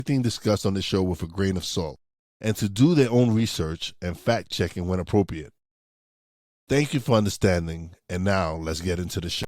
everything discussed on the show with a grain of salt and to do their own research and fact checking when appropriate. Thank you for understanding, and now let's get into the show.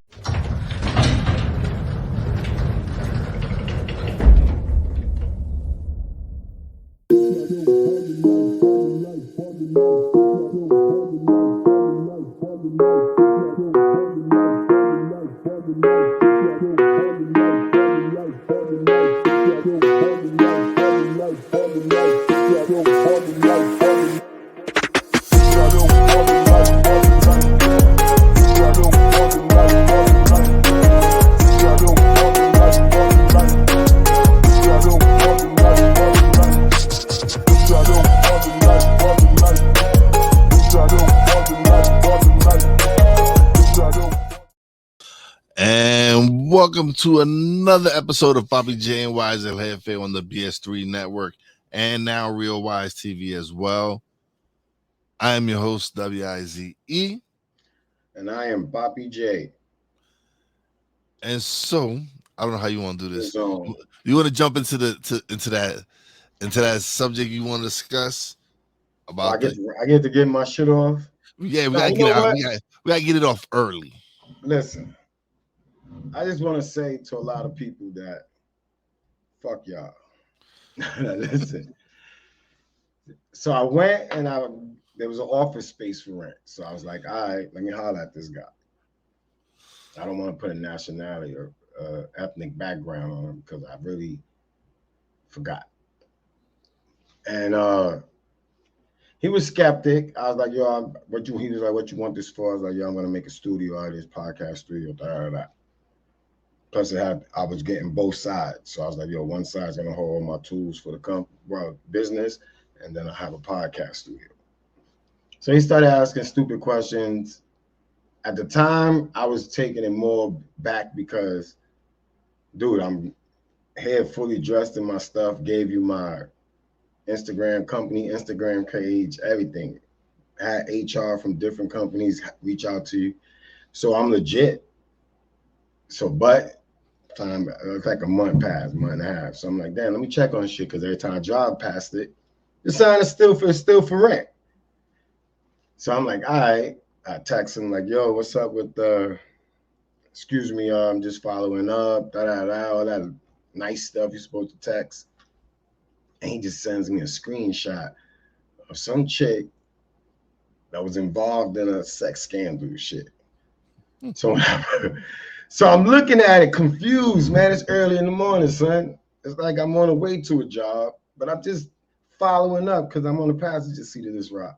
And welcome to another episode of Papi J and Wize and Jefe on the BS3 network and now Real Wize TV as well. I am your host, Wize. And I am Papi J. And so, I don't know how you want to do this. You want to jump into that subject you want to discuss about? I get to get my shit off. Yeah, we gotta get it off early. Listen, I just want to say to a lot of people that fuck y'all. Listen. So I went and there was an office space for rent. So I was like, all right, let me holler at this guy. I don't want to put a nationality or ethnic background on him because I really forgot. And he was skeptic. I was like, yo, he was like, what you want this for? I was like, yo, I'm gonna make a studio out of this podcast studio. Plus, I was getting both sides. So I was like, yo, one side's gonna hold all my tools for the business, and then I have a podcast studio. So he started asking stupid questions. At the time, I was taking it more back because, dude, I'm here fully dressed in my stuff, gave you my Instagram page, everything. Had HR from different companies reach out to you. So I'm legit. So, but time, it's like a month and a half. So I'm like, damn, let me check on shit because every time I drive past it, the sign is still for rent. So I'm like, all right. I text him like, yo, what's up with excuse me, I'm just following up, all that nice stuff you're supposed to text. And he just sends me a screenshot of some chick that was involved in a sex scandal shit. So I'm looking at it confused, man. It's early in the morning, son. It's like I'm on the way to a job, but I'm just following up because I'm on the passenger seat of this ride.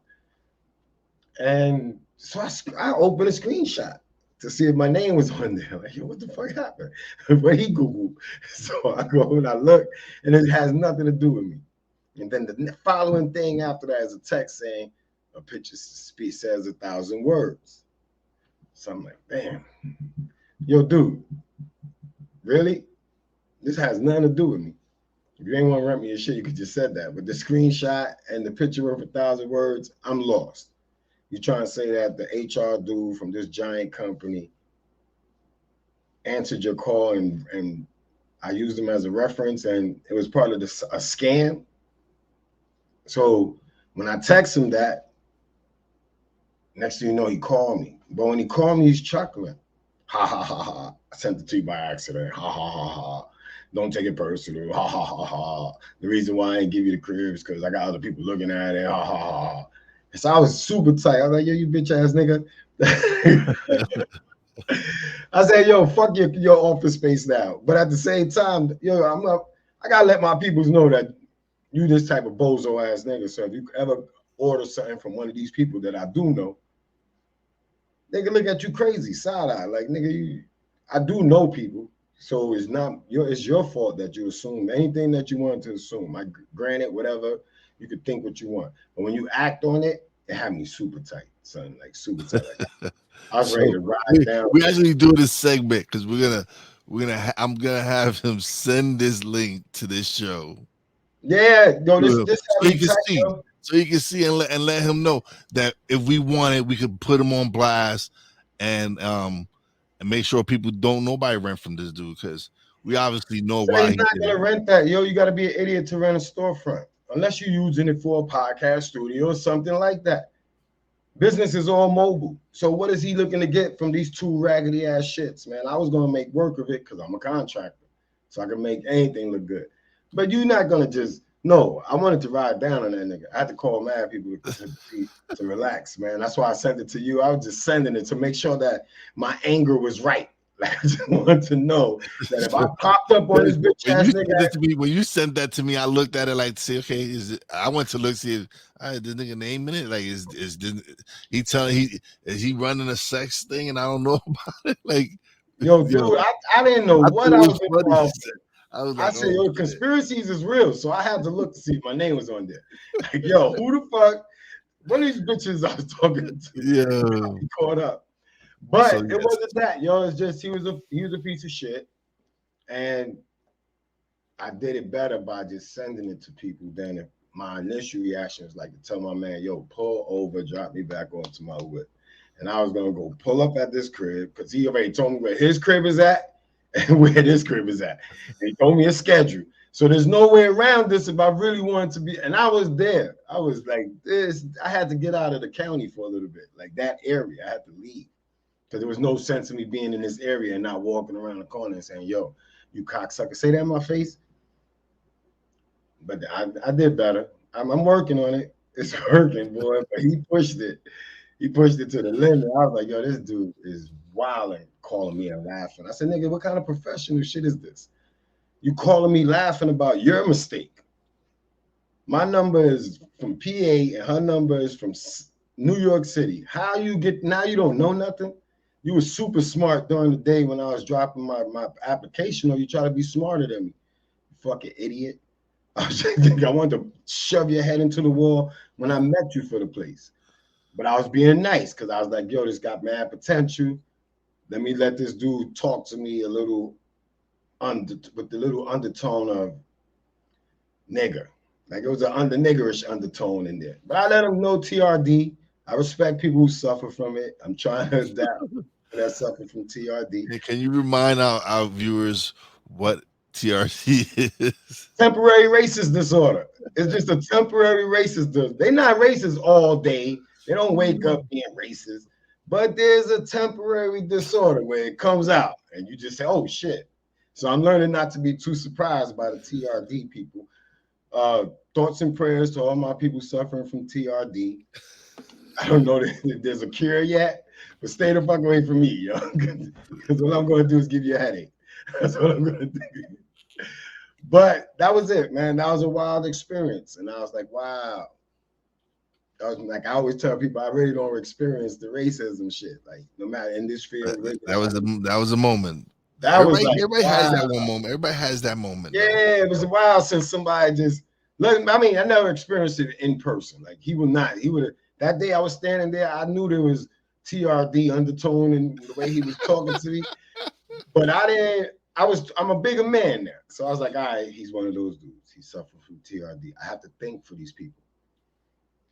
And so I opened a screenshot to see if my name was on there. Like, yo, what the fuck happened? But he Googled. So I go and I look, and it has nothing to do with me. And then the following thing after that is a text saying, a picture says 1,000 words. So I'm like, damn. Yo, dude, really? This has nothing to do with me. If you ain't want to rent me your shit, you could just said that. But the screenshot and the picture worth 1,000 words, I'm lost. You trying to say that the HR dude from this giant company answered your call and I used him as a reference and it was part of a scam? So when I text him that, next thing you know, he called me. But when he called me, he's chuckling. Ha, ha, ha, ha. I sent it to you by accident. Ha, ha, ha, ha. Don't take it personal. Ha, ha, ha, ha. The reason why I didn't give you the crib is because I got other people looking at it. Ha, ha, ha, ha. So I was super tight. I was like, yo, you bitch ass nigga. I said, yo, fuck your office space now. But at the same time, yo, I gotta let my peoples know that you this type of bozo ass nigga. So if you ever order something from one of these people that I do know, they can look at you crazy, side eye. Like, nigga, I do know people. So it's your fault that you assume anything that you wanted to assume. Granted, whatever, you could think what you want. But when you act on it, it had me super tight, son. Like super tight. Like, I was ready to ride down. We actually do this segment because I'm gonna have him send this link to this show. Yeah, yo, this so you can see. So you can see and let him know that if we wanted, we could put him on blast and make sure people don't nobody rent from this dude because we obviously know So why he's he not did gonna it. rent that. Yo, you gotta be an idiot to rent a storefront. Unless you're using it for a podcast studio or something like that. Business is all mobile. So what is he looking to get from these two raggedy ass shits, man? I was gonna make work of it because I'm a contractor. So I can make anything look good. But you're not gonna just no, I wanted to ride down on that nigga. I had to call mad people to relax, man. That's why I sent it to you. I was just sending it to make sure that my anger was right. Like I just wanted to know that if I popped up on this bitch When ass you nigga, sent it to me, when you sent that to me, I looked at it like, see, okay, is it, I went to look see if this nigga name in it. Like, is this, he telling is he running a sex thing and I don't know about it? Like, yo, dude, yo, I didn't know I what thought I it was was funny. involved in. I was I like, said, oh yo, shit. conspiracies is real. So I had to look to see if my name was on there. Like, yo, who the fuck? One of these bitches I was talking to Yeah. got me caught up. So But it yes. wasn't that, yo. It's just he was a piece of shit. And I did it better by just sending it to people than if my initial reaction was like to tell my man, yo, pull over, drop me back onto my whip. And I was gonna go pull up at this crib because he already told me where his crib is at and where this crib is at. And he told me a schedule. So there's no way around this if I really wanted to be. And I was there. I was like this. I had to get out of the county for a little bit, like that area. I had to leave because there was no sense of me being in this area and not walking around the corner and saying, yo, you cocksucker, say that in my face. But I did better. I'm working on it. It's working, boy. But he pushed it. He pushed it to the limit. I was like, yo, this dude is wilding, calling me and laughing. I said, nigga, what kind of professional shit is this? You calling me laughing about your mistake. My number is from PA and her number is from New York City. How you get now you don't know nothing? You were super smart during the day when I was dropping my application, or you try to be smarter than me. You fucking idiot. I was just I wanted to shove your head into the wall when I met you for the place. But I was being nice because I was like, yo, this got mad potential. Let me let this dude talk to me a little with the little undertone of nigger. Like it was an niggerish undertone in there. But I let him know TRD. I respect people who suffer from it. I'm trying to adapt that suffer from TRD. Hey, can you remind our viewers what TRT is? Temporary racist disorder. It's just a temporary racist disorder. They're not racist all day. They don't wake up being racist. But there's a temporary disorder where it comes out and you just say, oh shit. So I'm learning not to be too surprised by the TRD people. Thoughts and prayers to all my people suffering from TRD. I don't know that there's a cure yet, but stay the fuck away from me, yo. Because what I'm going to do is give you a headache. That's what I'm going to do. But that was it, man. That was a wild experience. And I was like, wow. I was like, I always tell people I really don't experience the racism shit. Like, no matter in this field, really, That was a moment. that was like, Everybody has wow. that one moment. Everybody has that moment though. Yeah, it was a while since somebody just look. I mean, I never experienced it in person. Like he would not. He would that day I was standing there. I knew there was TRD undertone in the way he was talking to me, but I didn't. I'm a bigger man now, so I was like, all right, he's one of those dudes. He suffered from TRD. I have to think for these people,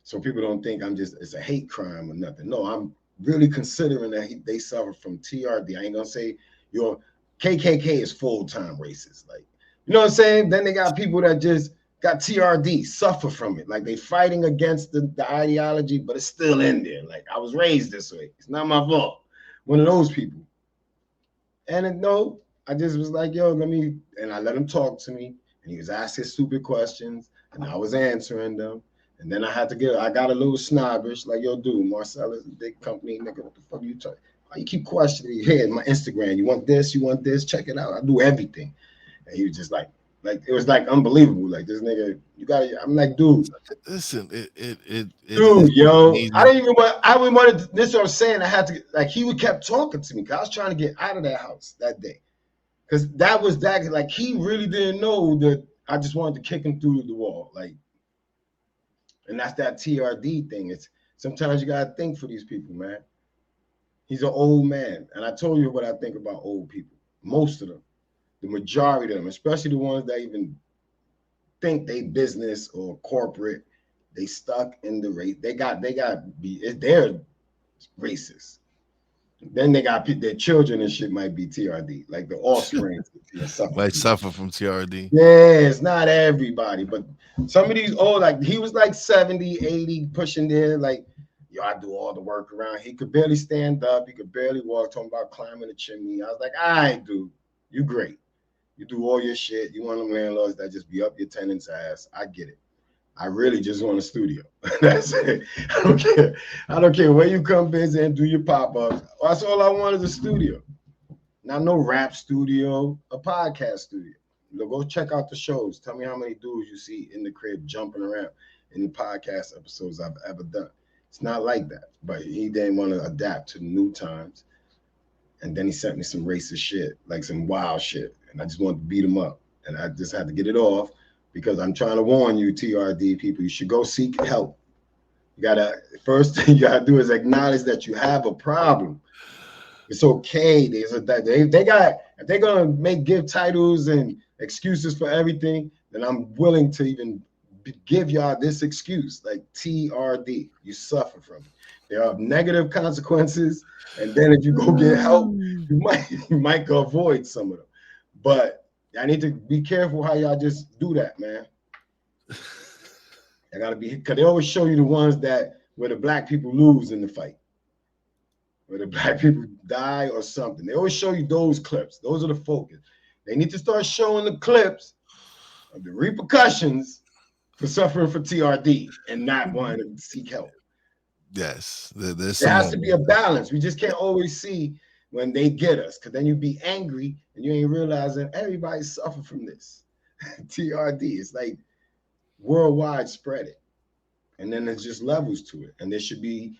so people don't think I'm just it's a hate crime or nothing. No, I'm really considering that they suffer from TRD. I ain't gonna say your KKK is full time racist, like you know what I'm saying. Then they got people that just got TRD, suffer from it, like they fighting against the ideology, but it's still in there. Like I was raised this way. It's not my fault. One of those people. And no, I just was like, yo, let me, and I let him talk to me, and he was asking stupid questions, and I was answering them. And then I got a little snobbish, like, yo, dude, Marcellus, big company, nigga, what the fuck are you talking? Why you keep questioning me here in my Instagram? You want this, check it out. I do everything. And he was just like it was like unbelievable. Like this nigga, you gotta, I'm like, dude, Listen, it is dude, yo, I amazing. didn't even want. I would want to. This is what I'm saying. I had to like he would kept talking to me because I was trying to get out of that house that day because that was that. Like he really didn't know that I just wanted to kick him through the wall. Like, and that's that TRD thing. It's sometimes you gotta think for these people, man. He's an old man, and I told you what I think about old people. Most of them, the majority of them, especially the ones that even think they business or corporate, they stuck in the race. They're racist. Then they got their children and shit might be TRD, like the offspring suffer Might from that. suffer from TRD. Yeah, it's not everybody, but some of these old, like he was like 70, 80, pushing there, like, yo, I do all the work around. He could barely stand up, he could barely walk, talking about climbing a chimney. I was like, all right, dude, you great. You do all your shit. You want them landlords that just be up your tenants' ass. I get it. I really just want a studio. That's it. I don't care. I don't care where you come visit and do your pop-ups. That's all I want is a studio. Not no rap studio, a podcast studio. Go check out the shows. Tell me how many dudes you see in the crib jumping around in the podcast episodes I've ever done. It's not like that. But he didn't want to adapt to the new times. And then he sent me some racist shit, like some wild shit. And I just wanted to beat him up. And I just had to get it off because I'm trying to warn you, TRD people, you should go seek help. You gotta, first thing you gotta do is acknowledge that you have a problem. It's okay. They got, if they're gonna give titles and excuses for everything, then I'm willing to even give y'all this excuse, like TRD. You suffer from it. There are negative consequences, and then if you go get help, you might go avoid some of them. But I need to be careful how y'all just do that, man. I gotta be, because they always show you the ones that where the black people lose in the fight, where the black people die or something. They always show you those clips. Those are the focus. They need to start showing the clips of the repercussions for suffering for TRD and not wanting to seek help. Yes, there's There some has to be a balance. We just can't always see when they get us, because then you be angry and you ain't realizing everybody suffer from this. TRD, it's like worldwide spread it. And then there's just levels to it. And there should be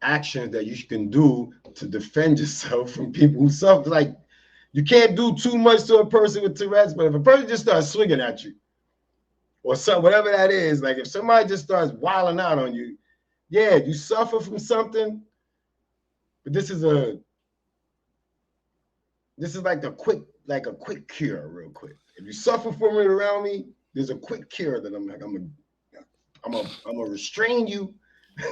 actions that you can do to defend yourself from people who suffer. Like, you can't do too much to a person with Tourette's, but if a person just starts swinging at you, or some whatever that is, like if somebody just starts wilding out on you, yeah, you suffer from something, but this is like a quick cure, real quick. If you suffer from it around me, there's a quick cure that I'm gonna restrain you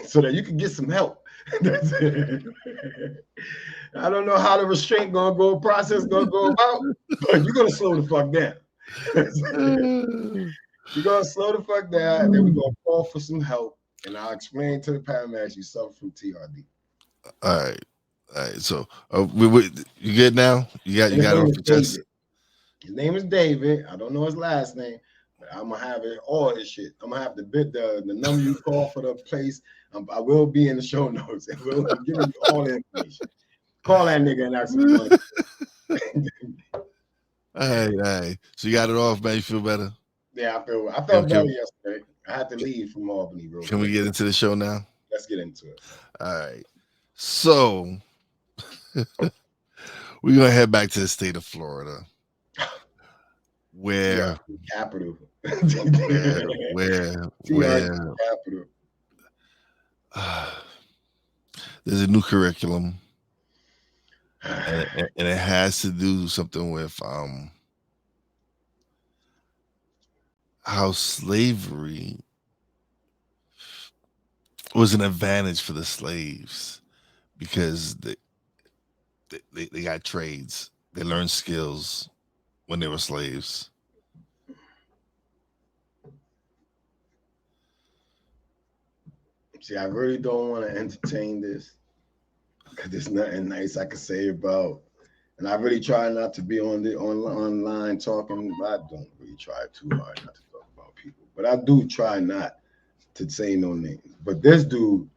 so that you can get some help. That's it. I don't know how the restraint process gonna go about, but you're gonna slow the fuck down. You're gonna slow the fuck down, and then we're gonna call for some help, and I'll explain to the paramedics you suffer from TRD. All right. So, you good now? You got it off your chest. His name is David. I don't know his last name, but I'm gonna have it all his shit. I'm gonna have the number you call for the place. I will be in the show notes, and we'll give you all the information. Call that nigga and ask him. All right. So you got it off, man. You feel better? Yeah, I felt better yesterday. I had to leave from Albany, bro. Can we get into the show now? Let's get into it. All right. So we're gonna head back to the state of Florida, where capital, where capital. There's a new curriculum, and it has to do something with how slavery was an advantage for the slaves because they got trades. They learned skills when they were slaves. See, I really don't want to entertain this because there's nothing nice I can say about. And I really try not to be online talking. I don't really try too hard not to talk about people, but I do try not to say no names. But this dude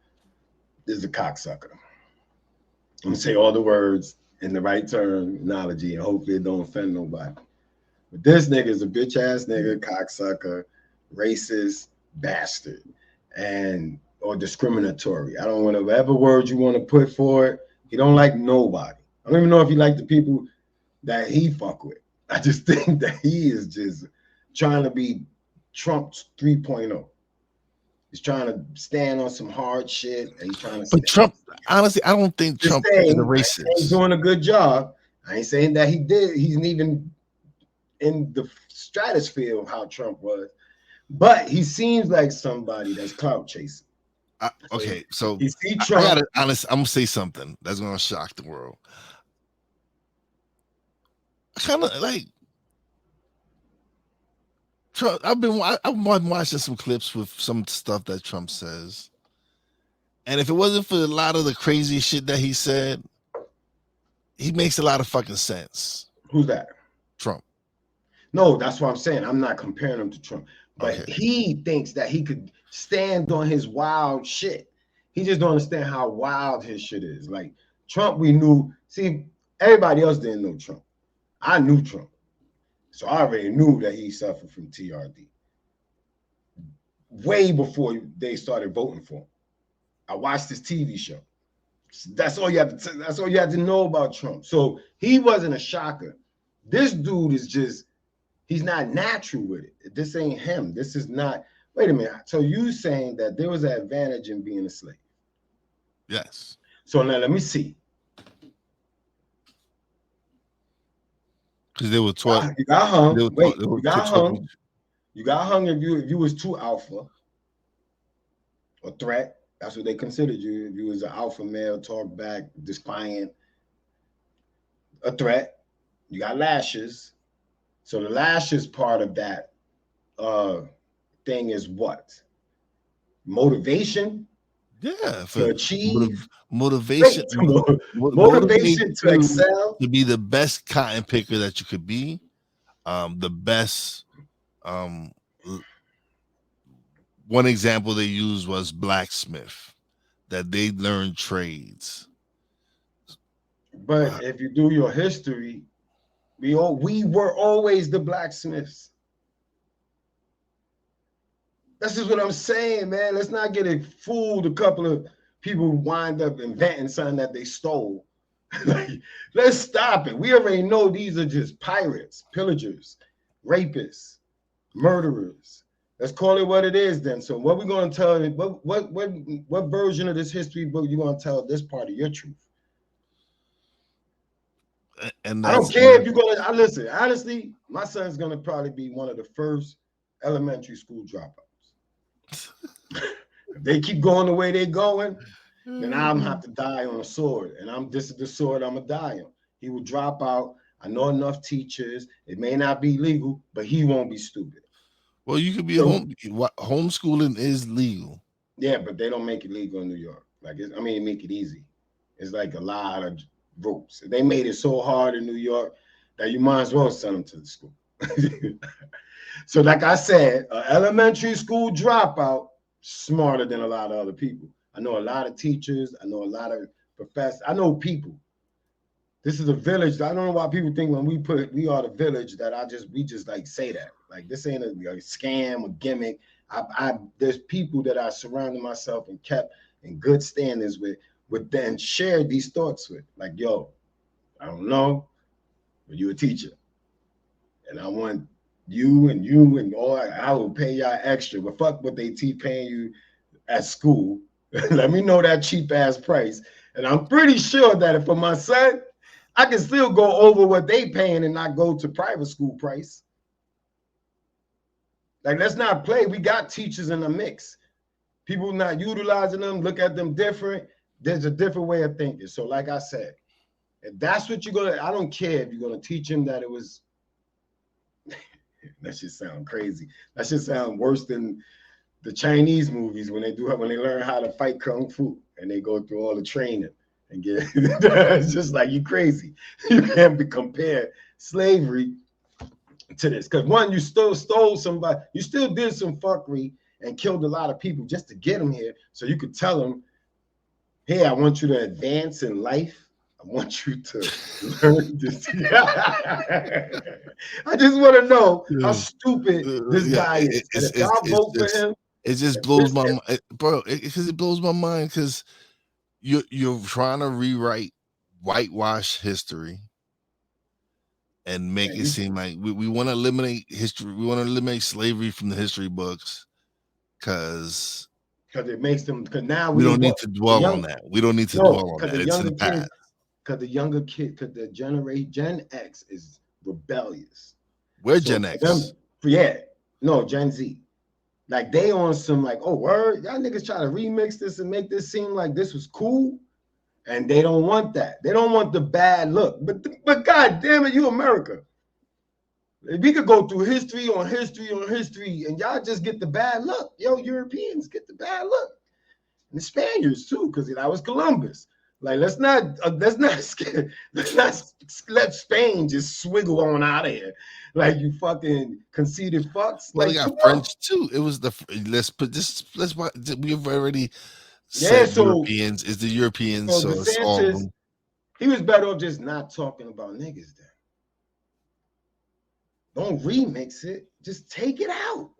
is a cocksucker. I'm gonna say all the words in the right terminology, and hopefully it don't offend nobody. But this nigga is a bitch ass nigga, cocksucker, racist bastard, or discriminatory. I don't want to whatever word you want to put for it. He don't like nobody. I don't even know if he like the people that he fuck with. I just think that he is just trying to be Trump 3.0. He's trying to stand on some hard shit, and he's trying to. But Trump, honestly, I don't think Trump is a racist. He's doing a good job. I ain't saying that he did. He's even in the stratosphere of how Trump was, but he seems like somebody that's clout chasing. Okay, so he see I Trump. gotta honest. I'm gonna say something that's gonna shock the world. Kind of like Trump. I've been watching some clips with some stuff that Trump says, and if it wasn't for a lot of the crazy shit that he said, he makes a lot of fucking sense. Who's that? Trump. No, that's what I'm saying. I'm not comparing him to Trump, Okay. but he thinks that he could stand on his wild shit. He just don't understand how wild his shit is. Like Trump, we knew. See, everybody else didn't know Trump. I knew Trump, so I already knew that he suffered from TRD way before they started voting for him. I watched his TV show. That's all you have to. That's all you have to know about Trump. So he wasn't a shocker. This dude is just. He's not natural with it. This ain't him. This is not. Wait a minute. So you saying that there was an advantage in being a slave? Yes. So now let me see. Because they were taught. You got hung. They were Wait, taught. They were you got taught. hung. You got hung if you was too alpha or threat. That's what they considered you. If you was an alpha male, talk back, defiant, a threat. You got lashes. So the lashes part of that thing is what? Motivation Yeah, to for achieve. motivation, Wait, motivate motivation to you excel. to be the best cotton picker that you could be, the best. Um, One example they used was blacksmith, that they learned trades. But if you do your history, we were always the blacksmiths. This is what I'm saying, man. Let's not get it fooled. A couple of people wind up inventing something that they stole. Like, let's stop it. We already know these are just pirates, pillagers, rapists, murderers. Let's call it what it is then. So what we're going to tell it, what version of this history book you going to tell this part of your truth? And I don't that's care if you're going to, I listen, honestly, my son's going to probably be one of the first elementary school dropouts. If they keep going the way they're going, then I'm gonna have to die on a sword. And this is the sword I'm gonna die on. He will drop out. I know enough teachers. It may not be legal, but he won't be stupid. well, you could be So, homeschooling is legal. yeah, but they don't make it legal in New York. Like, make it easy. It's like a lot of ropes. They made it so hard in New York that you might as well send them to the school. So, like I said, an elementary school dropout smarter than a lot of other people. I know a lot of teachers. I know a lot of professors. I know people. This is a village. I don't know why people think when we are the village that we just like say that. Like this ain't a scam or gimmick. There's people that I surrounded myself and kept in good standings with then shared these thoughts with. Like, yo, I don't know, but you a teacher. And I want you and all I will pay y'all extra, but fuck what they paying you at school. Let me know that cheap ass price. And I'm pretty sure that for my son, I can still go over what they paying and not go to private school price. Like, let's not play. We got teachers in the mix. People not utilizing them, look at them different. There's a different way of thinking. So, like I said, if that's what you're gonna, I don't care if you're gonna teach him that it was. That should sound crazy. That should sound worse than the Chinese movies when they learn how to fight kung fu and they go through all the training and get. It's just like, you crazy. You can't compare slavery to this, because one, you still stole somebody, you still did some fuckery and killed a lot of people just to get them here, so you could tell them, hey, I want you to advance in life. I want you to learn this. I just want to know how stupid this guy is. And if y'all vote for him, it just blows my mind, bro. Because it blows my mind because you're trying to rewrite, whitewash history, and make it seem like we want to eliminate history. We want to eliminate slavery from the history books because it makes them. Because now we don't need to dwell on that. We don't need to dwell on that. It's in the past. Because the younger kid, because the Gen X is rebellious. We're Gen X. Gen Z. Like they on some like, oh word, y'all niggas try to remix this and make this seem like this was cool. And they don't want that. They don't want the bad look. But God damn it, you America. If we could go through history on history on history, and y'all just get the bad look. Yo, Europeans get the bad look. And the Spaniards too, because that was Columbus. Like, let's not let Spain just swiggle on out of here. Like you fucking conceited fucks. Well, like they got French too. It was we've already said Europeans is the Europeans, so it's all of them. He was better off just not talking about niggas then. Don't remix it. Just take it out.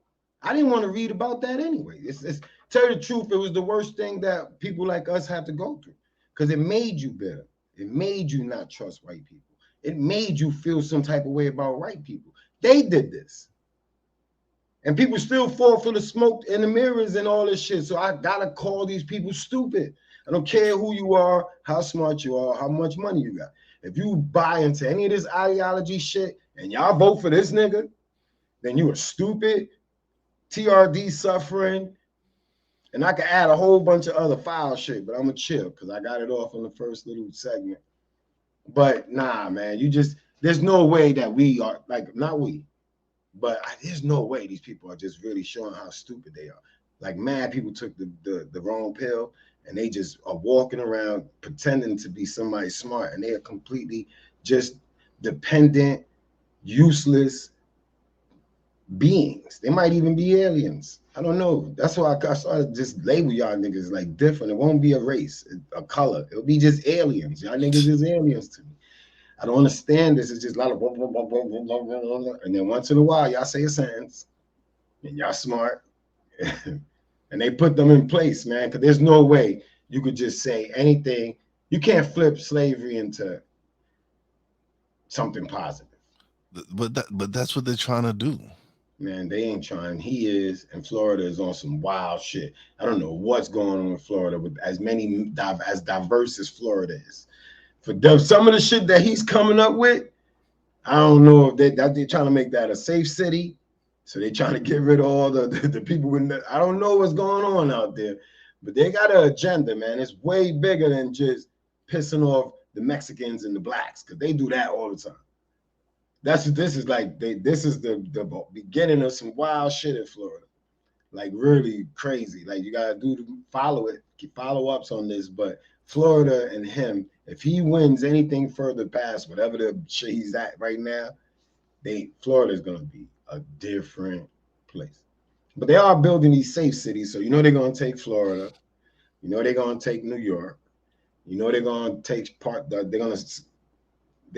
I didn't want to read about that anyway. It's tell you the truth, it was the worst thing that people like us have to go through because it made you bitter. It made you not trust white people. It made you feel some type of way about white people. They did this. And people still fall for the smoke and the mirrors and all this shit. So I gotta call these people stupid. I don't care who you are, how smart you are, how much money you got. If you buy into any of this ideology shit and y'all vote for this nigga, then you are stupid, TRD suffering, and I can add a whole bunch of other foul shit, but I'm gonna chill because I got it off on the first little segment. But nah, man, there's no way that we are, like, not we, but there's no way these people are just really showing how stupid they are. Like, mad people took the wrong pill and they just are walking around pretending to be somebody smart, and they are completely just dependent, useless beings. They might even be aliens. I don't know. That's why I started just label y'all niggas like different. It won't be a race, a color. It'll be just aliens. Y'all niggas is aliens to me. I don't understand this. It's just a lot of blah, blah, blah, blah, blah, blah, blah. And then once in a while, y'all say a sentence, and y'all smart. And they put them in place, man, because there's no way you could just say anything. You can't flip slavery into something positive. But that's what they're trying to do. Man, they ain't trying. He is, and Florida is on some wild shit. I don't know what's going on in Florida with as diverse as Florida is. For some of the shit that he's coming up with, I don't know if they're trying to make that a safe city. So they're trying to get rid of all the people I don't know what's going on out there, but they got an agenda, man. It's way bigger than just pissing off the Mexicans and the blacks, because they do that all the time. This is the beginning of some wild shit in Florida, like really crazy. Like you gotta follow ups on this. But Florida and him, if he wins anything further past whatever the shit he's at right now, Florida is gonna be a different place. But they are building these safe cities, so you know they're gonna take Florida, you know they're gonna take New York, you know they're gonna take they're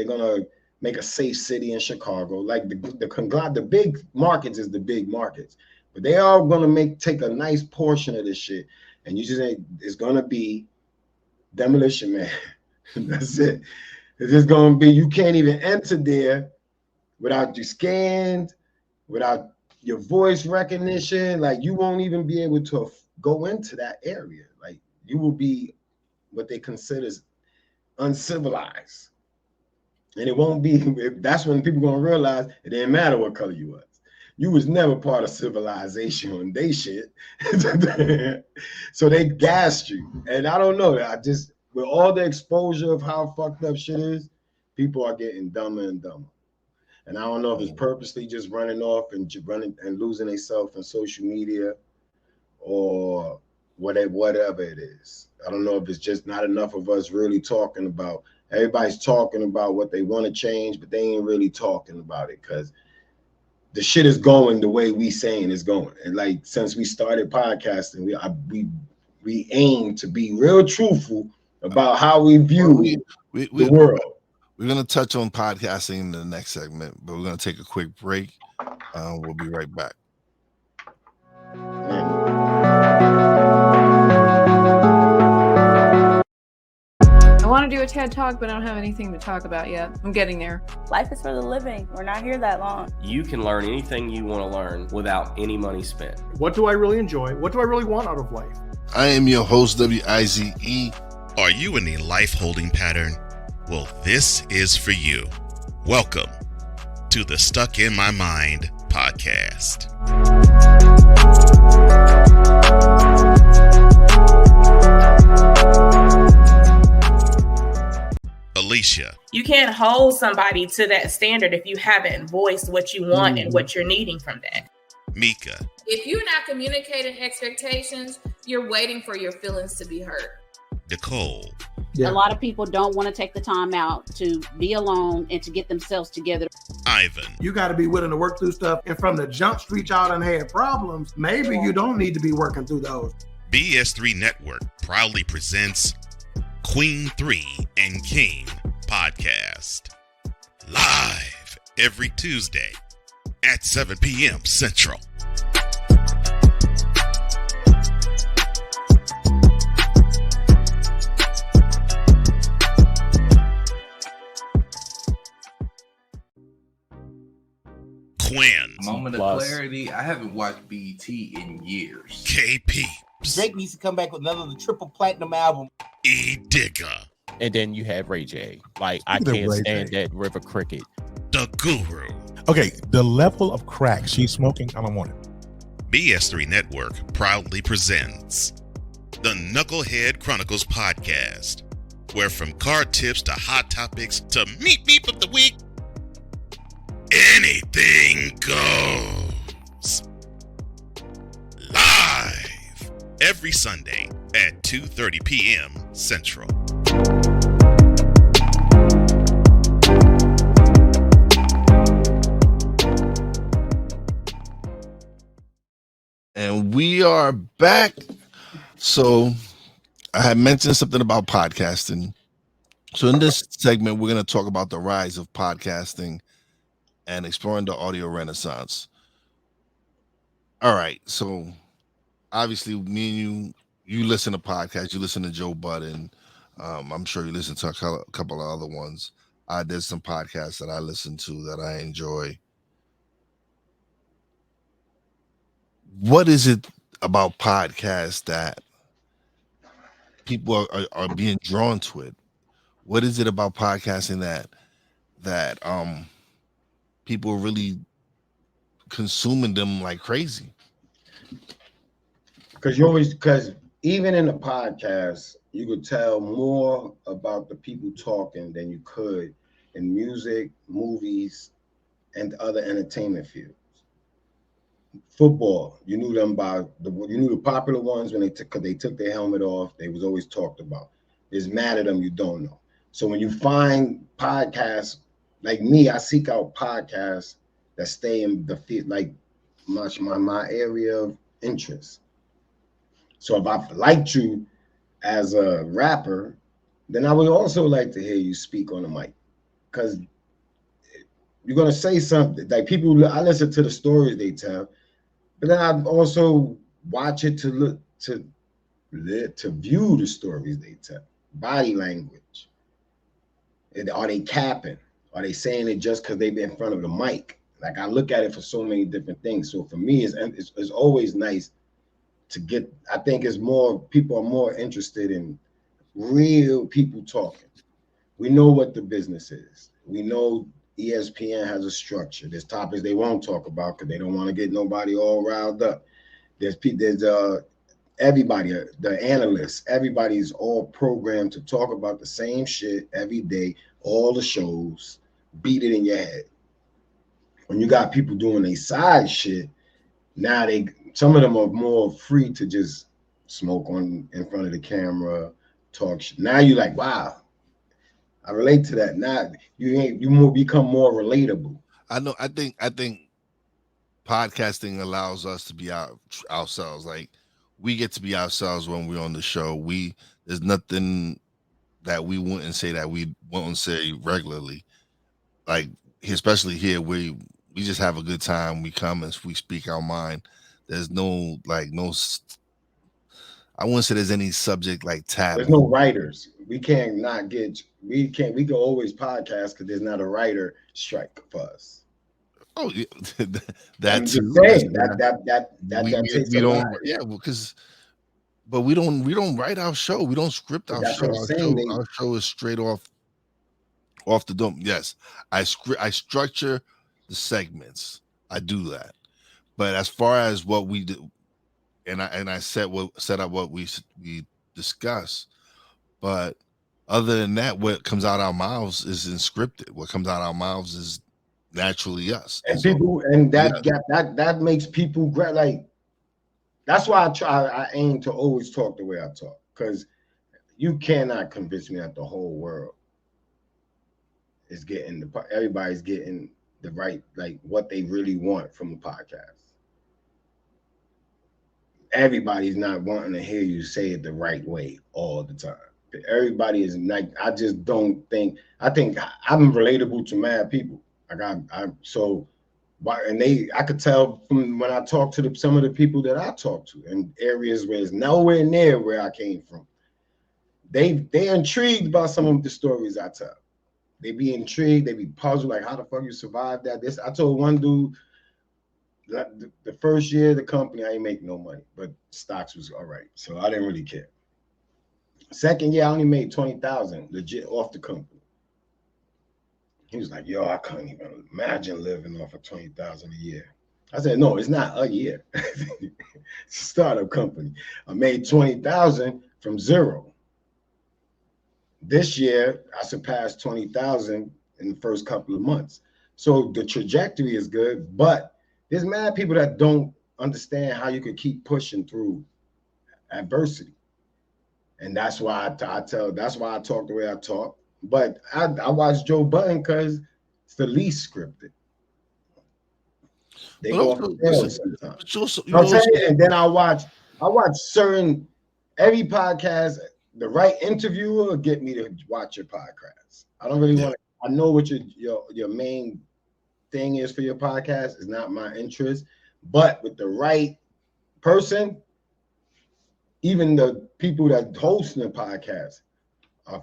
gonna make a safe city in Chicago. Like the big markets is the big markets, but they are gonna take a nice portion of this shit, and it's gonna be Demolition Man. That's it. It's just gonna be, you can't even enter there without you scanned, without your voice recognition. Like you won't even be able to go into that area. Like you will be what they consider uncivilized. And it won't be, that's when people gonna realize it didn't matter what color you was. You was never part of civilization when they shit. So they gassed you. And I don't know, with all the exposure of how fucked up shit is, people are getting dumber and dumber. And I don't know if it's purposely just running off and losing themselves in social media or whatever it is. I don't know if it's just not enough of us really talking about. Everybody's talking about what they want to change, but they ain't really talking about it because the shit is going the way we saying it's going. And like since we started podcasting, we aim to be real truthful about how we view the world. We're going to touch on podcasting in the next segment, but we're going to take a quick break. We'll be right back. I want to do a TED Talk, but I don't have anything to talk about yet. I'm getting there. Life is for the living. We're not here that long. You can learn anything you want to learn without any money spent. What do I really enjoy? What do I really want out of life? I am your host, Wize. Are you in a life-holding pattern? Well, this is for you. Welcome to the Stuck in My Mind podcast. Nisha. You can't hold somebody to that standard if you haven't voiced what you want and what you're needing from that. Mika. If you're not communicating expectations, you're waiting for your feelings to be hurt. Nicole. A lot of people don't want to take the time out to be alone and to get themselves together. Ivan. You got to be willing to work through stuff. And from the jump street, y'all done had problems. Maybe you don't need to be working through those. BS3 Network proudly presents Queen 3 and King podcast. Live every Tuesday at 7 p.m. Central. Quinn. Moment of clarity. I haven't watched BT in years. KP. Drake needs to come back with another triple platinum album. E Digger. And then you have Ray J. Like, I can't stand that River Cricket. The Guru. Okay, the level of crack she's smoking, I don't want it. BS3 Network proudly presents the Knucklehead Chronicles podcast, where from card tips to hot topics to meep of the week, anything goes. Live every Sunday at 2:30 p.m. Central. And we are back. So I had mentioned something about podcasting. So in this segment, we're going to talk about the rise of podcasting and exploring the audio renaissance. All right. So obviously, me and you listen to podcasts. You listen to Joe Budden. I'm sure you listen to a couple of other ones. There's some podcasts that I listen to that I enjoy. What is it about podcasts that people are being drawn to it? What is it about podcasting that people are really consuming them like crazy? Because even in the podcast, you could tell more about the people talking than you could in music, movies, and other entertainment fields. Football, you knew them by the popular ones when they took their helmet off. They was always talked about. There's mad at them you don't know. So when you find podcasts like me, I seek out podcasts that stay in the field, like my area of interest. So if I liked you as a rapper, then I would also like to hear you speak on the mic, because you're gonna say something like people. I listen to the stories they tell. But then I also watch it to view the stories they tell. Body language. Are they capping? Are they saying it just because they've been in front of the mic? Like, I look at it for so many different things. So for me, it's always nice to get. I think it's more people are more interested in real people talking. We know what the business is. We know ESPN has a structure. There's topics they won't talk about because they don't want to get nobody all riled up. There's everybody, the analysts, everybody's all programmed to talk about the same shit every day, all the shows, beat it in your head. When you got people doing their side shit, now some of them are more free to just smoke in front of the camera, talk shit. Now you're like, wow, I relate to that. Now you become more relatable. I know. I think podcasting allows us to be ourselves. Like, we get to be ourselves when we're on the show. There's nothing that we wouldn't say that we won't say regularly. Like, especially here, we just have a good time. We come and we speak our mind. There's no I wouldn't say there's any subject like taboo. There's no writers. We can always podcast because there's not a writer strike for us. Oh, yeah. That's that takes a lot. Yeah, but we don't write our show. We don't script our show. Our show is straight off the dome. Yes, I structure the segments. I do that. But as far as what we do, and I set up what we discuss, but Other than that, what comes out our mouths is unscripted. What comes out our mouths is naturally us. And people, and that makes people like. That's why I aim to always talk the way I talk, because you cannot convince me that the whole world is getting everybody's getting the right, like what they really want from a podcast. Everybody's not wanting to hear you say it the right way all the time. Everybody is like, I just don't think. I think I'm relatable to mad people. Like I could tell from when I talk to some of the people that I talk to in areas where it's nowhere near where I came from. They're intrigued by some of the stories I tell. They be intrigued. They be puzzled, like how the fuck you survived that. I told one dude the first year of the company, I ain't make no money, but stocks was all right, so I didn't really care. Second year, I only made 20,000 legit off the company. He was like, yo, I couldn't even imagine living off of 20,000 a year. I said, no, it's not a year. It's a startup company. I made 20,000 from zero. This year, I surpassed 20,000 in the first couple of months. So the trajectory is good, but there's mad people that don't understand how you could keep pushing through adversity. And that's why that's why I talk the way I talk. But I watch Joe Budden because it's the least scripted. They go off the rails sometimes. And then I watch certain, every podcast, the right interviewer will get me to watch your podcast. I don't really want to, I know what your main thing is for your podcast is not my interest, but with the right person, even the people that host the podcast are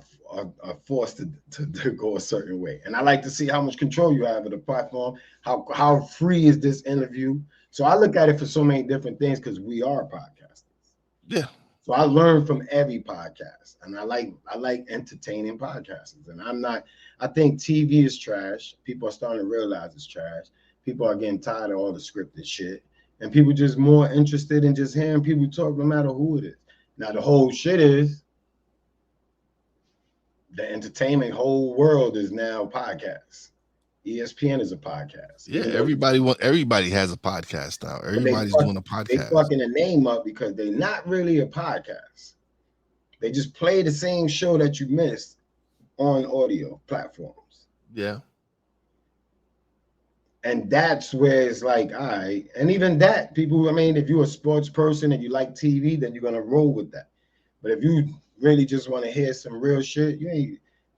forced to go a certain way. And I like to see how much control you have of the platform, how free is this interview. So I look at it for so many different things because we are podcasters. Yeah. So I learn from every podcast, and I like entertaining podcasters. And I think TV is trash. People are starting to realize it's trash. People are getting tired of all the scripted shit, and people just more interested in just hearing people talk, no matter who it is. Now the whole shit is the entertainment whole world is now podcasts. ESPN is a podcast. Yeah, everybody has a podcast now. Everybody's doing a podcast. They fucking the name up because they're not really a podcast. They just play the same show that you missed on audio platforms. Yeah. And that's where it's like, all right. And even that, people, I mean, if you're a sports person and you like TV, then you're gonna roll with that. But if you really just want to hear some real shit,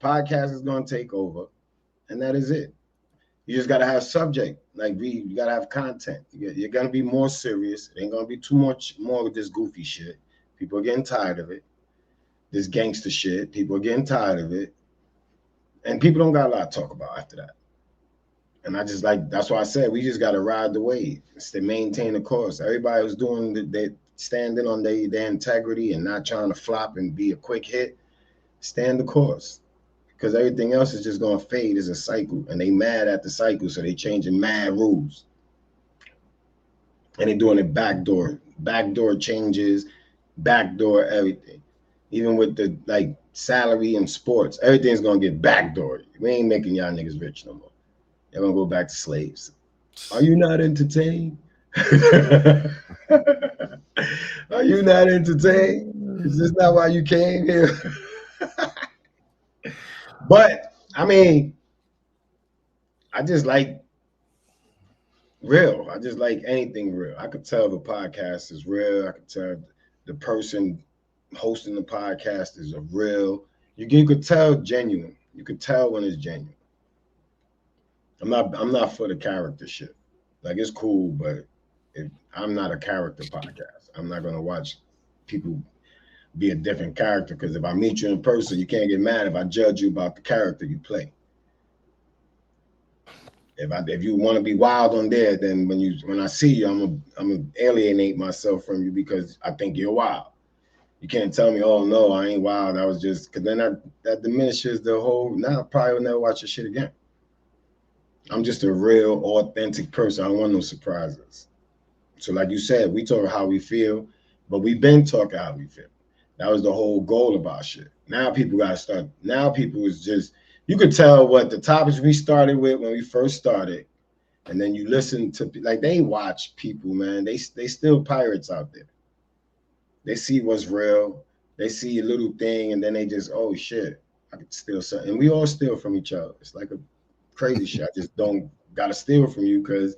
podcast is gonna take over, and that is it. You just gotta have subject, like you gotta have content. You're gonna be more serious. It ain't gonna be too much more with this goofy shit. People are getting tired of it. This gangster shit, people are getting tired of it. And people don't got a lot to talk about after that. And I just that's why I said we just gotta ride the wave. It's to maintain the course. Everybody was doing they standing on their integrity and not trying to flop and be a quick hit. Stand the course. Because everything else is just gonna fade as a cycle, and they mad at the cycle, so they changing mad rules, and they doing it backdoor changes, backdoor everything. Even with the salary and sports, everything's gonna get backdoored. We ain't making y'all niggas rich no more. They're gonna go back to slaves. Are you not entertained? Are you not entertained? Is this not why you came here? But I mean, I just like real. I just like anything real. I could tell the podcast is real. I could tell the person hosting the podcast is a real. You could tell genuine. You could tell when it's genuine. I'm not for the character shit. Like, it's cool, but I'm not a character podcast. I'm not gonna watch people be a different character, because if I meet you in person, you can't get mad if I judge you about the character you play. If you want to be wild on there, then when I see you, I'm gonna alienate myself from you because I think you're wild. You can't tell me, oh no, I ain't wild. I was just, because then that diminishes the whole. Now I probably will never watch your shit again. I'm just a real, authentic person. I don't want no surprises. So like you said, we talk how we feel, but we've been talking how we feel. That was the whole goal about shit. Now people gotta start. Now people is just, you could tell what the topics we started with when we first started, and then you listen to, like, they watch people, man. They still pirates out there. They see what's real. They see a little thing, and then they just, oh shit, I could steal something. And we all steal from each other. It's like a crazy shit. I just don't gotta steal from you because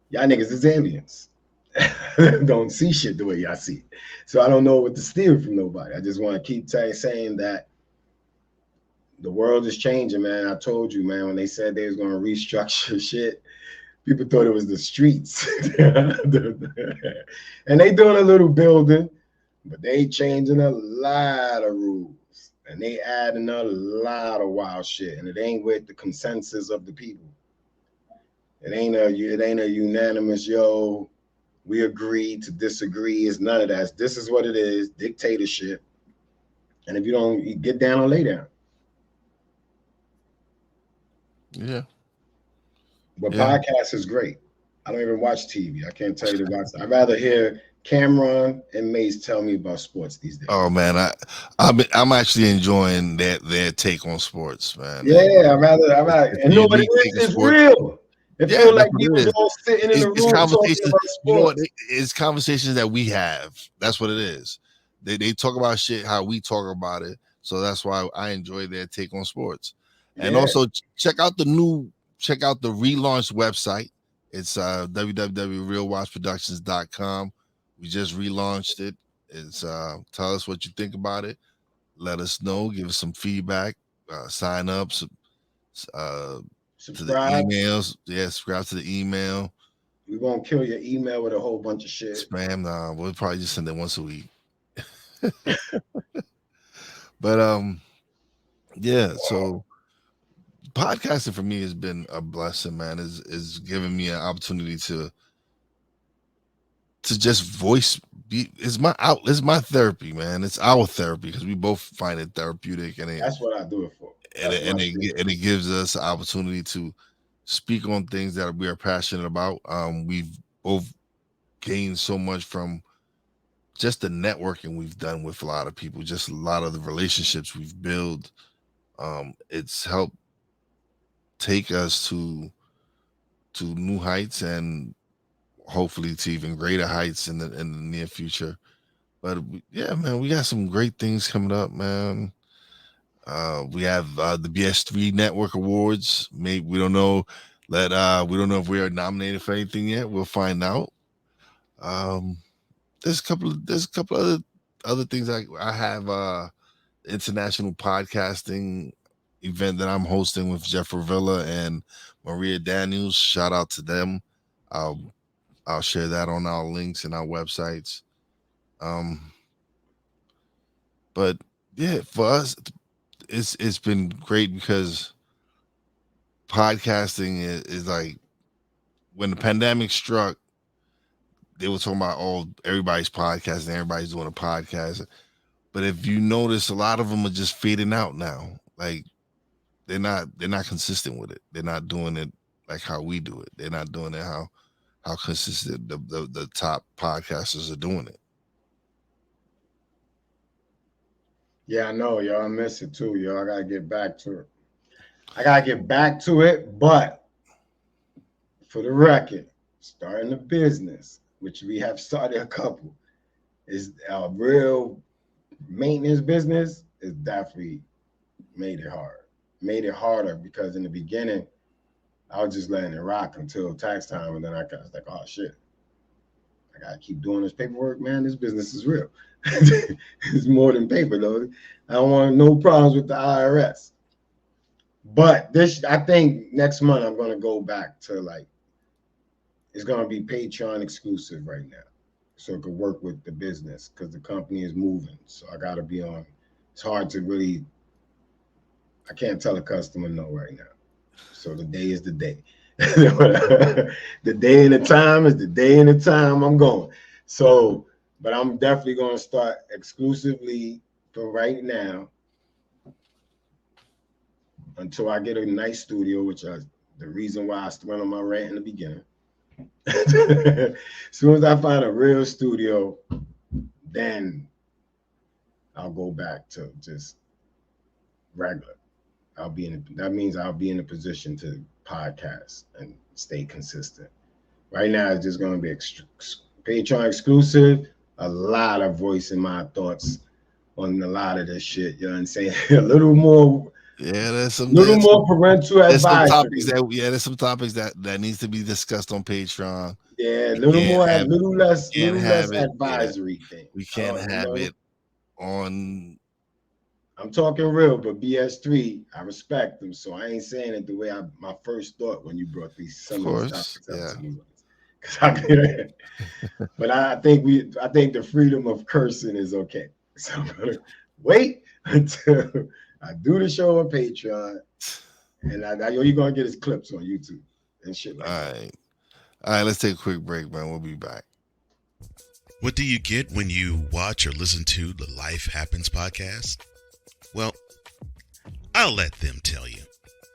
y'all niggas is aliens. Don't see shit the way y'all see it. So I don't know what to steal from nobody. I just want to keep saying that the world is changing, man. I told you, man, when they said they was going to restructure shit, people thought it was the streets. And they doing a little building, but they changing a lot of rules. And they adding a lot of wild shit. And it ain't with the consensus of the people. It ain't a unanimous, yo, we agree to disagree. It's none of that. This is what it is, dictatorship. And if you don't, you get down or lay down. Yeah. But podcast is great. I don't even watch TV. I can't tell you to watch. I'd rather hear Cameron and Mace tell me about sports these days. Oh man, I'm actually enjoying their take on sports, man. Yeah, I'd rather. And no, but it's real. It feels like we was all sitting in the room talking about sports. You know what? It's conversations that we have. That's what it is. They talk about shit how we talk about it. So that's why I enjoy their take on sports. And also check out the relaunched website. It's www.realwatchproductions.com. We just relaunched it. It's tell us what you think about it. Let us know. Give us some feedback. Sign up. Subscribe. To the emails. Yeah, subscribe to the email. We won't kill your email with a whole bunch of shit. Spam. Nah, we'll probably just send it once a week. But yeah, so podcasting for me has been a blessing, man. Is giving me an opportunity to just voice. It's my therapy, man. It's our therapy because we both find it therapeutic, and that's what I do it for. And it gives us an opportunity to speak on things that we are passionate about. We've both gained so much from just the networking we've done with a lot of people, just a lot of the relationships we've built. It's helped take us to new heights and hopefully to even greater heights in the near future. But yeah, man, we got some great things coming up, man. We have the BS3 Network Awards. Maybe we don't know that we don't know if we are nominated for anything yet. We'll find out. There's a couple of other things. I have international podcasting event that I'm hosting with Jeff Villa and Maria Daniels. Shout out to them. I'll share that on our links and our websites. But yeah, for us, it's been great because podcasting is like when the pandemic struck, they were talking about everybody's podcasting, everybody's doing a podcast. But if you notice, a lot of them are just fading out now. Like they're not consistent with it. They're not doing it like how we do it. They're not doing it how consistent the top podcasters are doing it. Yeah, I know, y'all. I miss it too, y'all. I gotta get back to it. But for the record, starting a business, which we have started a couple, is a real maintenance business. Is definitely made it hard. Made it harder because in the beginning, I was just letting it rock until tax time, and then I was like, oh shit, I gotta keep doing this paperwork, man. This business is real. It's more than paper, though. I don't want no problems with the IRS. But I think next month I'm gonna go back to it's gonna be Patreon exclusive right now, so it could work with the business because the company is moving. So I gotta be on. It's hard to really. I can't tell a customer no right now. So the day is the day. The day and the time is the day and the time I'm going. So, but I'm definitely going to start exclusively for right now until I get a nice studio, which is the reason why I went on my rant in the beginning. As soon as I find a real studio, then I'll go back to just regular. That means I'll be in a position to podcast and stay consistent. Right now, it's just going to be Patreon exclusive. A lot of voicing my thoughts on a lot of this shit. You know what I'm saying? A little more. Yeah, there's more parental advisory. There's some topics that needs to be discussed on Patreon. Yeah, a little less advisory thing. We can't have it on. I'm talking real, but BS3, I respect them, so I ain't saying it the way my first thought when you brought some of these topics up to me. But I think the freedom of cursing is okay. So I'm gonna wait until I do the show on Patreon, and all you're gonna get is clips on YouTube and shit like that. All right, let's take a quick break, man. We'll be back. What do you get when you watch or listen to the Life Happens podcast? Well, I'll let them tell you.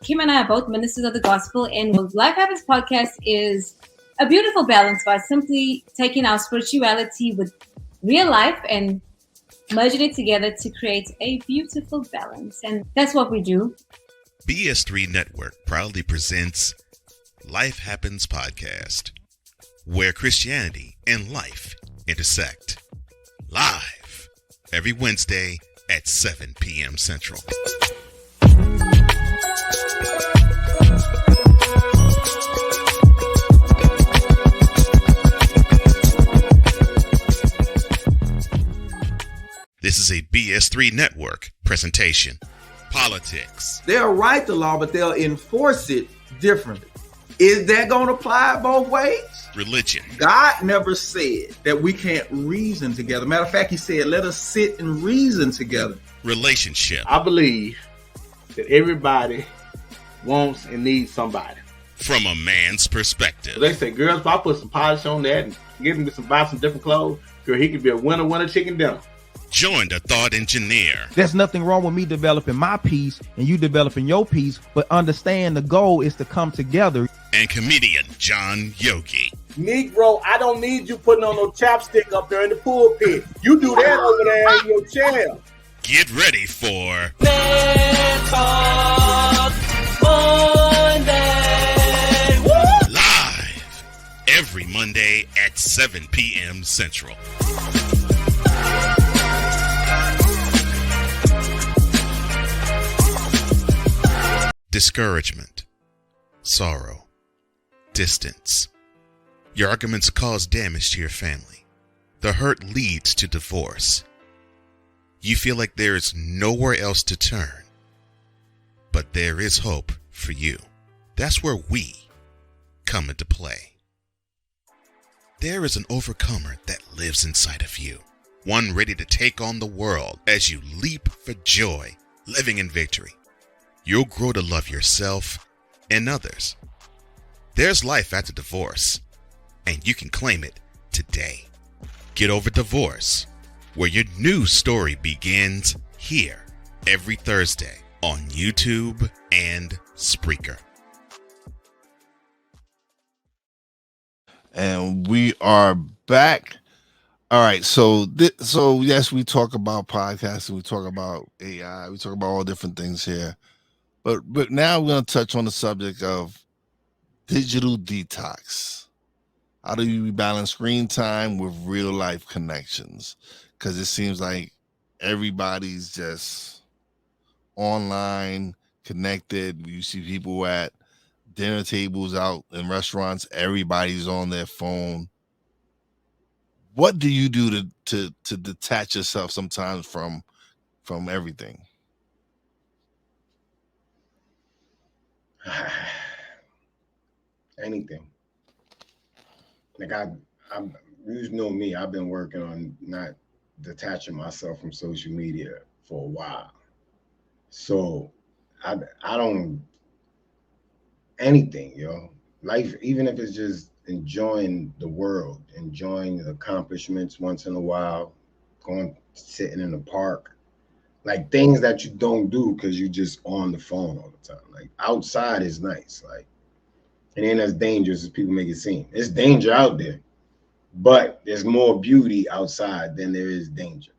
Kim and I are both ministers of the gospel, and Life Happens podcast is a beautiful balance by simply taking our spirituality with real life and merging it together to create a beautiful balance. And that's what we do. BS3 Network proudly presents Life Happens podcast, where Christianity and life intersect. Live every Wednesday at 7 p.m. Central. This is a BS3 Network presentation. Politics. They'll write the law, but they'll enforce it differently. Is that going to apply both ways? Religion. God never said that we can't reason together. Matter of fact, he said, let us sit and reason together. Relationship. I believe that everybody wants and needs somebody. From a man's perspective. They say, girls, if I put some polish on that and get him to buy some different clothes, girl, he could be a winner chicken dinner. Join the thought engineer. There's nothing wrong with me developing my piece and you developing your piece, but understand the goal is to come together. And comedian John Yogi. Negro, I don't need you putting on no chapstick up there in the pulpit. You do that over there in your chair. Get ready for Talk Monday. Live every Monday at 7 p.m. Central. Discouragement, sorrow, distance. Your arguments cause damage to your family. The hurt leads to divorce. You feel like there is nowhere else to turn. But there is hope for you. That's where we come into play. There is an overcomer that lives inside of you. One ready to take on the world as you leap for joy, living in victory. You'll grow to love yourself and others. There's life after divorce, and you can claim it today. Get Over Divorce, where your new story begins here every Thursday on YouTube and Spreaker. And we are back. All right, so yes, we talk about podcasting, we talk about AI, we talk about all different things here. But now we're going to touch on the subject of digital detox. How do you balance screen time with real life connections? Because it seems like everybody's just online, connected. You see people at dinner tables out in restaurants, everybody's on their phone. What do you do to detach yourself sometimes from everything? Anything. Like you know me, I've been working on not detaching myself from social media for a while. So I don't anything, life, even if it's just enjoying the world, enjoying the accomplishments once in a while, sitting in the park. Like things that you don't do because you're just on the phone all the time. Like outside is nice. Like it ain't as dangerous as people make it seem. It's danger out there, but there's more beauty outside than there is danger.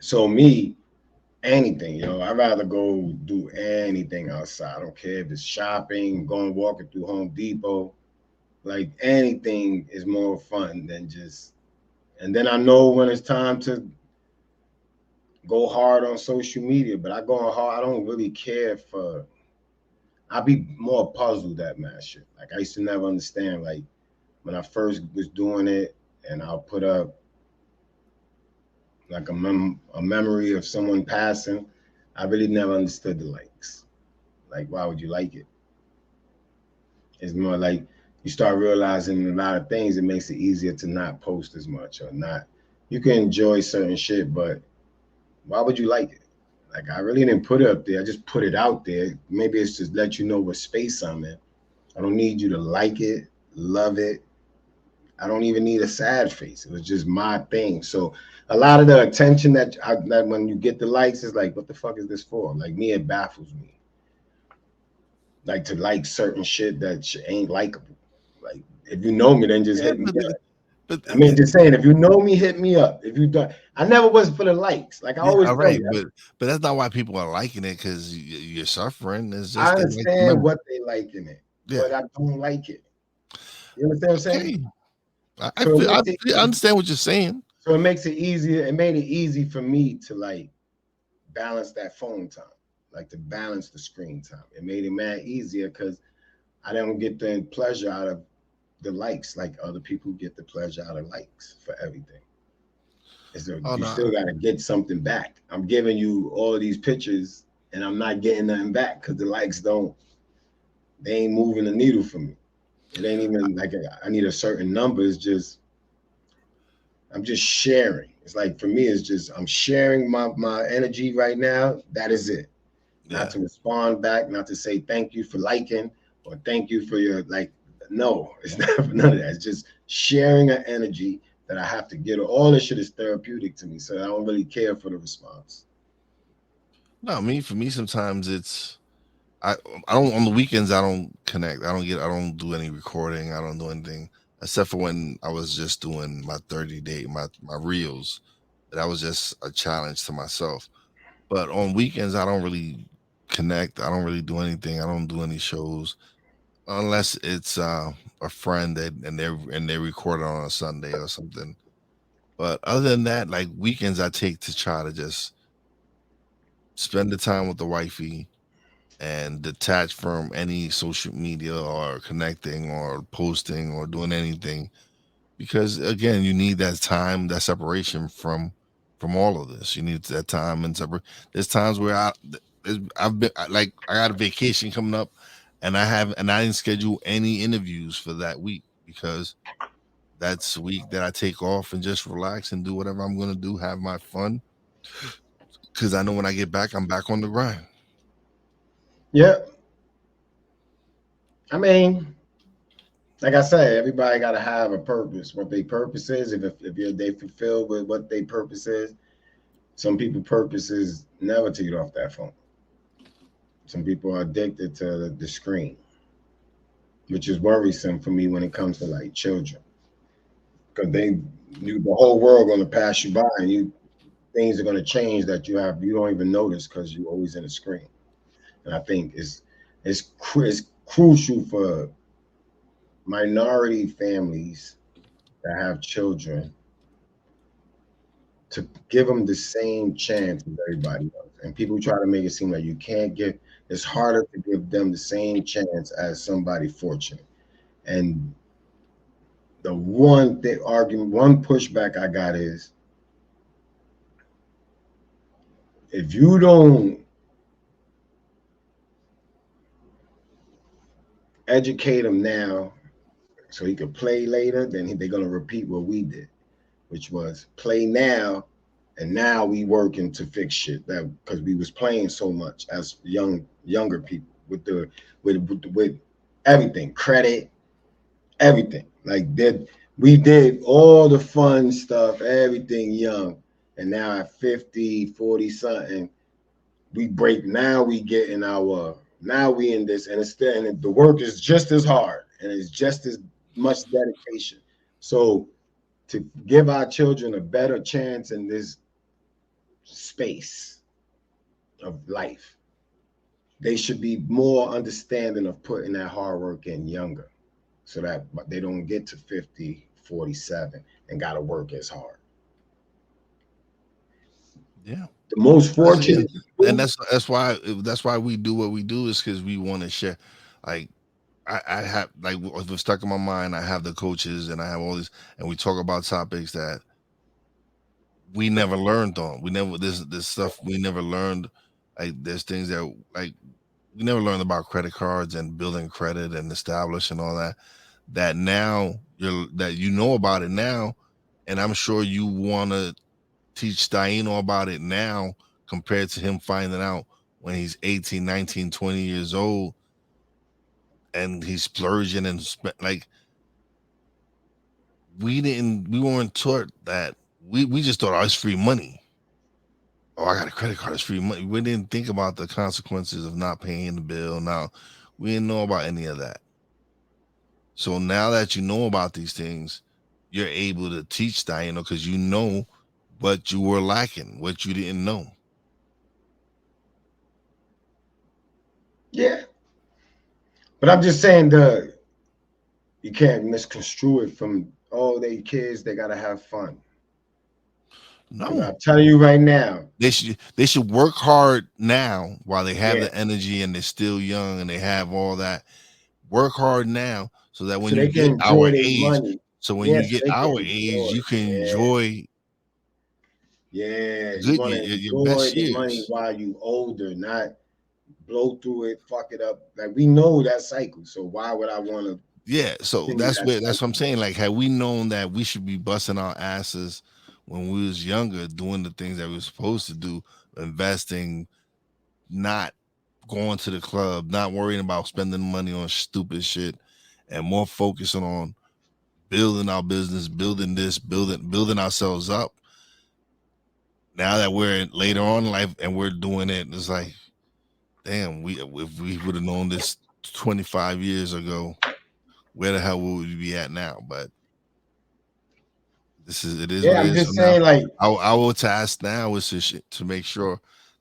So me, anything, I'd rather go do anything outside. I don't care if it's shopping, going walking through Home Depot. Like anything is more fun than just. And then I know when it's time to go hard on social media, but I go hard. I don't really care for. I be more puzzled at mad shit. Like I used to never understand. Like when I first was doing it, and I'll put up like a memory of someone passing. I really never understood the likes. Like, why would you like it? It's more like you start realizing a lot of things. It makes it easier to not post as much or not. You can enjoy certain shit, but why would you like it? Like, I really didn't put it up there. I just put it out there. Maybe it's just let you know what space I'm in. I don't need you to like it, love it. I don't even need a sad face. It was just my thing. So a lot of the attention that when you get the likes is like, what the fuck is this for? Like me, it baffles me. Like to like certain shit that ain't likable. Like if you know me, then just hit me up. But I mean, just saying, if you know me, hit me up. If you don't, I never was for the likes. Like I always all right, but that's not why people are liking it because you're suffering. It's just I understand what they like in it, but I don't like it. You understand what I'm saying? I understand what you're saying. So it makes it easier. It made it easy for me to like balance that phone time, like to balance the screen time. It made it mad easier because I don't get the pleasure out of the likes like other people get the pleasure out of likes for everything. You still got to get something back. I'm giving you all of these pictures and I'm not getting nothing back because the likes they ain't moving the needle for me. It ain't even like I need a certain number. It's just, I'm just sharing. It's like, for me, it's just, I'm sharing my energy right now. That is it. Yeah. Not to respond back, not to say thank you for liking or thank you for your, like, no, it's not none of that. It's just sharing an energy that I have to get. All this shit is therapeutic to me. So I don't really care for the response. No, for me, sometimes it's, I don't, on the weekends, I don't connect. I don't do any recording. I don't do anything except for when I was just doing my 30-day, my reels. That was just a challenge to myself. But on weekends, I don't really connect. I don't really do anything. I don't do any shows unless it's a friend and they record it on a Sunday or something. But other than that, like weekends, I take to try to just spend the time with the wifey and detach from any social media or connecting or posting or doing anything, because again, you need that time, that separation from all of this. You need that time and separate. There's times where I've been like, I got a vacation coming up and I didn't schedule any interviews for that week because that's the week that I take off and just relax and do whatever I'm going to do, have my fun, because I know when I get back, I'm back on the grind. Yeah. I mean, like I said, everybody got to have a purpose. What their purpose is, if they fulfill with what their purpose is. Some people purpose is never to get off that phone. Some people are addicted to the screen, which is worrisome for me when it comes to like children, because the whole world going to pass you by and things are going to change that you don't even notice because you're always in a screen. And I think it's crucial for minority families that have children to give them the same chance as everybody else. And people try to make it seem like you can't give. It's harder to give them the same chance as somebody fortunate. And the one pushback I got is, if you don't educate him now so he could play later, then they're going to repeat what we did, which was play now, and now we working to fix shit, that because we was playing so much as younger people with everything, credit, everything. Like we did all the fun stuff, everything young, and now at 50, 40 something, we break. Now we get in now we in this, and the work is just as hard and it's just as much dedication. So to give our children a better chance in this space of life. They should be more understanding of putting that hard work in younger, so that they don't get to 50, 47 and got to work as hard. Yeah. The most fortunate, and that's why we do what we do, is because we want to share. Like I have, like, what's stuck in my mind, I have the coaches and I have all this, and we talk about topics that we never learned on. We never, this stuff we never learned. Like, there's things that, like, we never learned about credit cards and building credit and establishing all that. That now you know about it now, and I'm sure you want to teach Taino about it now compared to him finding out when he's 18, 19, 20 years old and he's splurging and like, we weren't taught that. We just thought, oh, it's free money. Oh, I got a credit card, it's free money. We didn't think about the consequences of not paying the bill. Now, we didn't know about any of that. So now that you know about these things, you're able to teach Taino because you know what you were lacking, what you didn't know. Yeah. But I'm just saying, you can't misconstrue it from, oh, they kids, they gotta have fun. No, I'm telling you right now, they should work hard now while they have the energy and they're still young and they have all that. Work hard now so that when so you they can get our enjoy their age, money. so when you get they can our age, you can yeah. enjoy. Yeah, you Good, want to your enjoy best the money years. while you older, not blow through it, fuck it up. Like, we know that cycle, so why would I want to? Yeah, so that's what I'm saying. Like, had we known that we should be busting our asses when we was younger, doing the things that we were supposed to do, investing, not going to the club, not worrying about spending money on stupid shit, and more focusing on building our business, building this, building ourselves up. Now that we're later on in life and we're doing it, it's like, damn, if we would have known this 25 years ago, where the hell would we be at now? But it is what it I'm is. just So now, saying, like, our task now is to make sure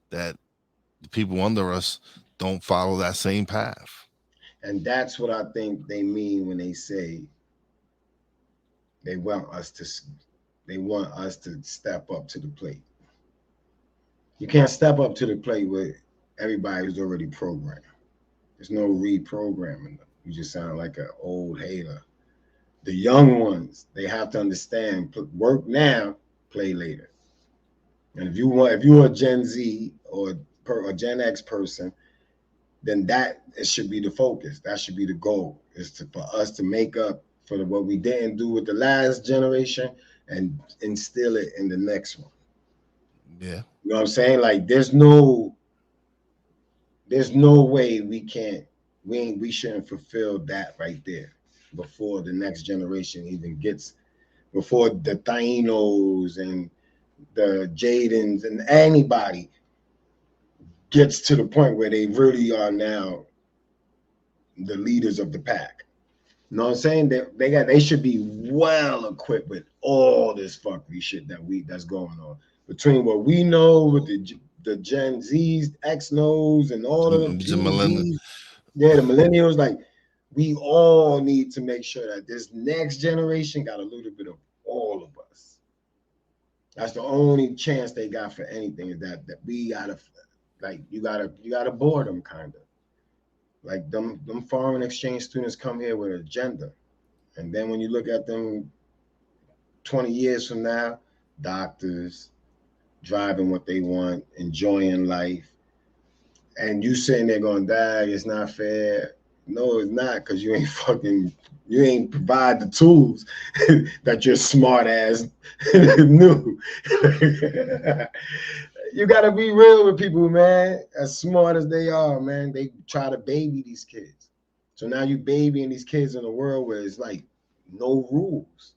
that the people under us don't follow that same path. And that's what I think they mean when they say they want us to step up to the plate. You can't step up to the plate with everybody who's already programmed. There's no reprogramming them. You just sound like an old hater. The young ones, they have to understand, work now, play later. And if you're a Gen Z or a Gen X person, then it should be the focus. That should be the goal, for us to make up for what we didn't do with the last generation and instill it in the next one. Yeah. You know what I'm saying? Like, there's no way we shouldn't fulfill that right there before the next generation even gets, before the Tainos and the Jadens and anybody gets to the point where they really are now the leaders of the pack. You know what I'm saying? They should be well equipped with all this fuckery shit that's going on. Between what we know with the Gen Zs, X knows, and all of them, the millennials, like, we all need to make sure that this next generation got a little bit of all of us. That's the only chance they got for anything, is that we gotta, like, you gotta board them, kind of. Like, them foreign exchange students come here with an agenda. And then when you look at them 20 years from now, doctors, driving what they want, enjoying life, and you sitting there going, "Dad, it's not fair." No, it's not, because you ain't provide the tools that your smart ass knew. You gotta be real with people, man. As smart as they are, man, they try to baby these kids. So now you babying these kids in a world where it's like no rules.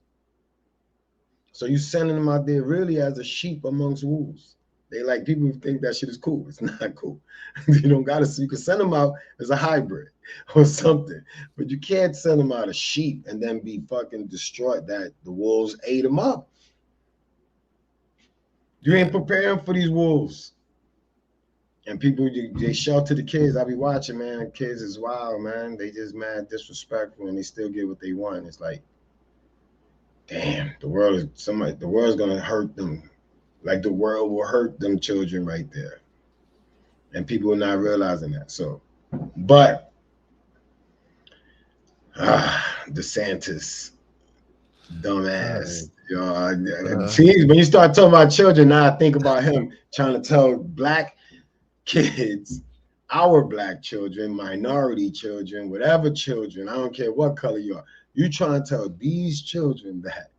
So you sending them out there really as a sheep amongst wolves. They, like, people think that shit is cool. It's not cool. You don't gotta. You can send them out as a hybrid or something, but you can't send them out as sheep and then be fucking distraught that the wolves ate them up. You ain't preparing for these wolves. And people, they shelter the kids. I be watching, man. Kids is wild, man. They just mad disrespectful, and they still get what they want. It's like, damn, the world's gonna hurt them. Like the world will hurt them children right there. And people are not realizing that. So, but DeSantis, dumbass. See, when you start talking about children, now I think about him trying to tell black kids, our black children, minority children, whatever children, I don't care what color you are, you trying to tell these children that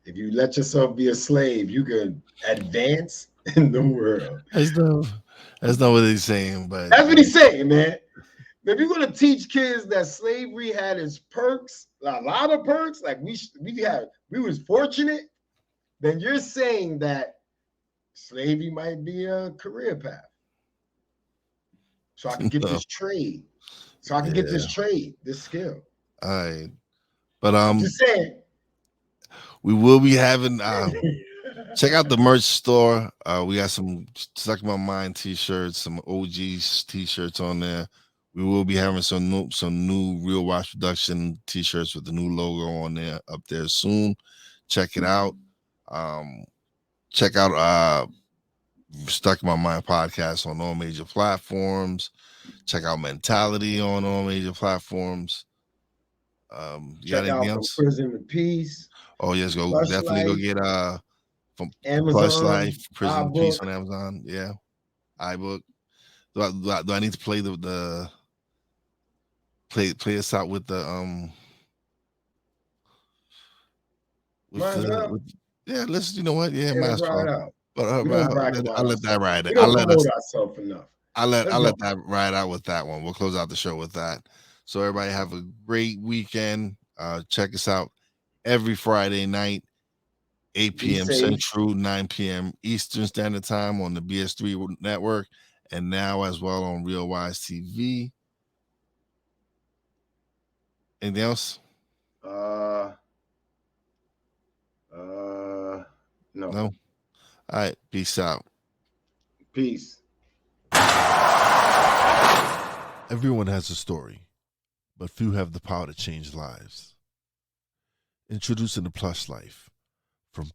if you let yourself be a slave, you can advance in the world. That's not what he's saying, but that's what he's saying, man. If you're gonna teach kids that slavery had its perks, a lot of perks, like we was fortunate, then you're saying that slavery might be a career path. So I can get this trade. So I can get this trade, this skill. All right. But just saying. We will be having check out the merch store. We got some Stuck in My Mind t-shirts, some OGs t-shirts on there. We will be having some new Real Watch Production t-shirts with the new logo on there up there soon. Check it out. Check out Stuck in My Mind podcast on all major platforms. Check out Mentality on all major platforms. Check out From Prison to Peace. Oh yes, go Plush definitely Life. Go get from Amazon, Plush Life, Prison to Peace iBook. on Amazon. Yeah, iBook. Do I need to play the play us out with the yeah, let's, you know what, yeah, might as well. But I'll let that ride. We don't promote ourselves enough. I'll let that ride out with that one. We'll close out the show with that. So everybody have a great weekend. Check us out every Friday night, 8 p.m. Central, 9 p.m. Eastern Standard Time on the BS3 network, and now as well on Real Wize TV. Anything else? No. All right. Peace out. Peace. Everyone has a story, but few have the power to change lives. Introducing the Plush Life from